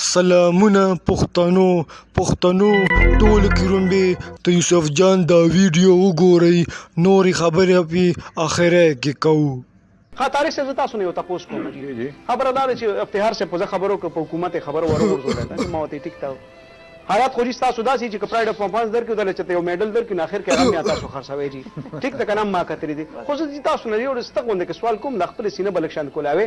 سلامونه پښتنو ټول کرومبه ته یوسف جان دا ویډیو وګورئ نورې خبرې په اخره کې کوو. تاریخ سے تاسو نه یو تاسو کوم خبره دا چې افتخار سے په خبرو کې په حکومت خبر ورغورځول دا ما ته ټیک تا حالات خو جستا سودا سي چې پرایډ اف پمپانس درکې دل چې یو میډل درکې نه اخر کې هم تاسو خرڅوي جی ټیک ته کنه ما کتري دي خو چې تاسو نه یو ستغوند کې سوال کوم د خپل سینه بلکشان کولاوي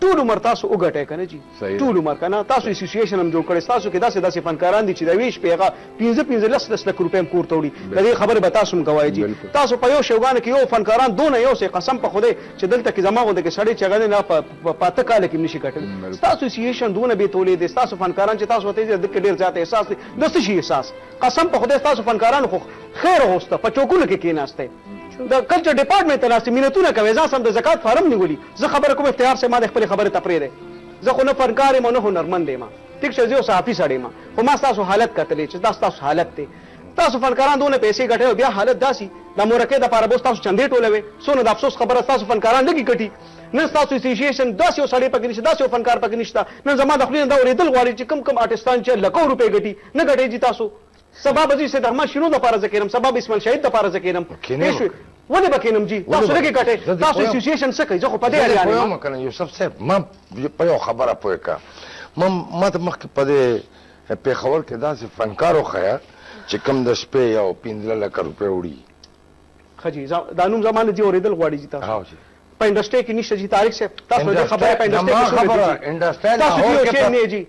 ټول عمر تاسو وګټه کنه جی ټول عمر کنه تاسو اسوسییشن هم جوړ کړی تاسو کې داسې فنکاران دي چې د ویش پیغه 15 لک روپیم کور توړي د دې خبره به تاسو کوي جی تاسو په یو شوګان کې یو فنکاران دونه یو سه قسم په خوده چې دلته کې زما غوډه کې سړی چغنه نه پاته کال کې نشي کټل تاسو اسوسییشن دونه به تولید تاسو فنکاران چې تاسو ته د ډیر ځات احساس دي شي احساس قسم په خدای تاسو فنکارانو خو خیر هوسته په چوکونو کې کېناسته د کلچر ډپارټمنټ ته ناسته مینتونه کوي ځان سم د زکات فارم نیولي زه خبره کوم اختیار سه ما د خپل خبره تپری ده زه خو نه فنکار یم نه هنرمند یم ټیک شه زه صحافي سړی یم خو ما تاسو حالت کتلې چې تاسو حالت دی تاسو فنکاران دونه پیسې ګټي بیا حالت داسي د مورکه د پاره بوس تاسو چندې ټولوي سونه د افسوس خبره تاسو فنکاران لګي کټي نن تاسو اسوسییشن داسې یو سړی پکې نشته داسې یو فنکار پکې نشته نن زما د خپل دا اورېدل غواړي چې کم آرټستان چې لکو روپۍ ګټي نه ګټي جی تاسو سبب ازي سه دغه شنو د پاره ذکرم سبب اسماعیل شهید د پاره ذکرم ولې بکینم جی تاسو لګي ګټي تاسو اسوسییشن څه کوي زه خو په دې اړه یم کنه یوسف صاحب ما په یو خبره پوهه کا ما ته مخکې په دې پیښور کې داسې فنکارو خیا چې کم د شپې یو 15 لک روپۍ وړي خجی دا نوم زمانه دی اورېدل غواړي جی تاسو په انډستری کې نشته جی تاریخ سے تاسو د خبره په انډستری کې خبره انډستری تاسو یو شی نه جی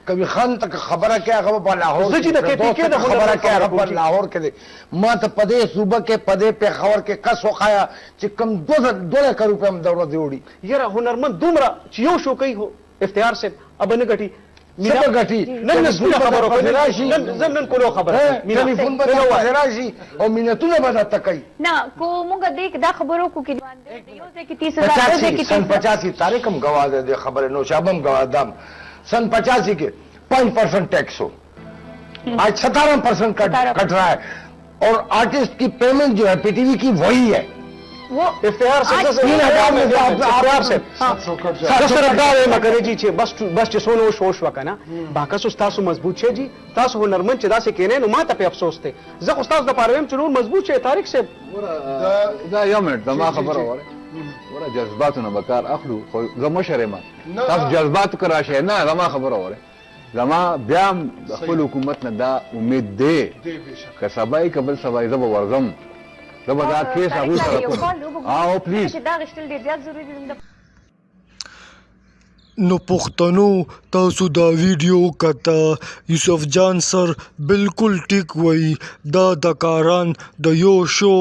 کبھی خان تک خبره کې هغه په لاهور زه چې د کې کې د خبره کې هغه په لاهور کې ما ته پدې صوبه کې پدې په خبر کې کس وخایا چې کم 2 لک روپۍ هم دوره دی وړي یاره هنرمند دومره چې یو شو کوي افتخار سے اب نه ګټي مینا غټي نن خبرو کوي راشي نن کولو خبره ټلیفون په راشي او مینتونه به تکای نه کو موږ دې دا خبرو کو کې یو ځکه کې 30000 کې سن 85 تاریخ هم گواہ ده خبره نو شابم گواہ دم سن 85 के 5% टैक्स हो आज 17% कट रहा है और आर्टिस्ट की पेमेंट जो है पीटीवी की वही है वो इफ्तिहार से 3000 में इफ्तिहार से सरदार मकरे जी छे बस چې سونو شوش وکنه باکس تاسو مضبوط شي جی تاسو هنرمند چې داسې کینې نو ماته په افسوس ته زه خو تاسو د پارویم چې نور مضبوط شي تاریخ سے دا یو منټ دا ما خبره وره ورا جذباتونه بکار اخلو خو زما شرمه تاسو جذبات کرا شي نه زما خبره وره زما بیا د خپل حکومت نه دا امید دی که سبای قبل سبای زب ورزم زب دا کیس هغه سره کوم او پلیز دا غشتل ډیر زیات ضروری دي نو پښتنو تاسو دا ویډیو کته یوسف جان سر بالکل ټیک وای دا د کاران د یو شو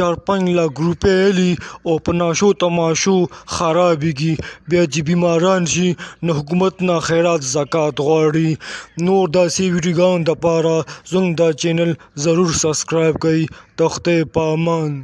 4-5 لک روپۍ لی او پناشو تماشو خرابېږي بیا چې بیماران شي نو حکومت نه خیرات زکات غواړي نور داسې ویډیوګان د پاره زموږ دا چینل ضرور سبسکرایب کړئ تخته پامان